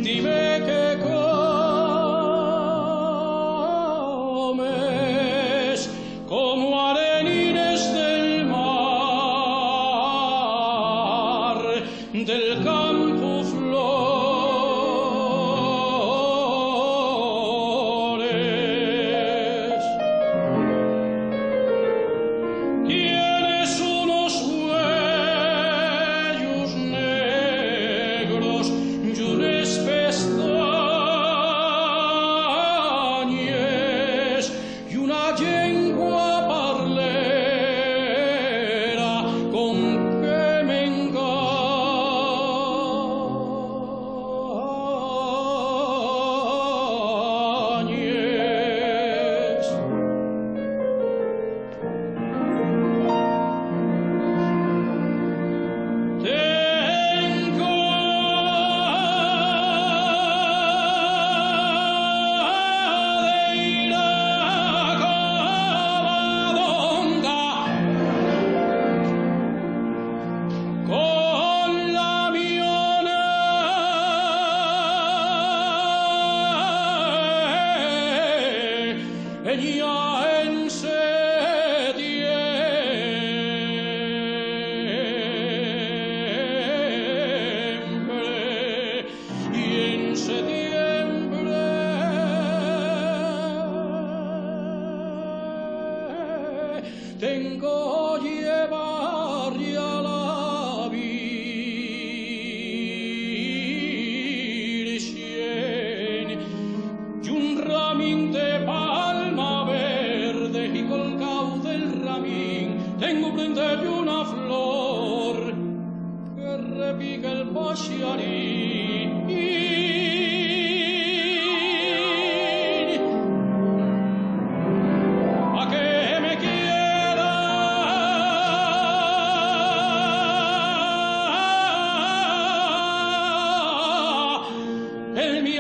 dime que comes como arenines del mar, del campo flores. Tienes unos huellos negros y unas pestañas y una lengua parlera con que me engañes. Tengo de ir a Covadonga con la miona ella en septiembre y en septiembre tengo llevarle a la Virgen y un ramín de palma verde y colgado del ramín tengo prenderle una flor que repica el pajarín. A que me quiera el mi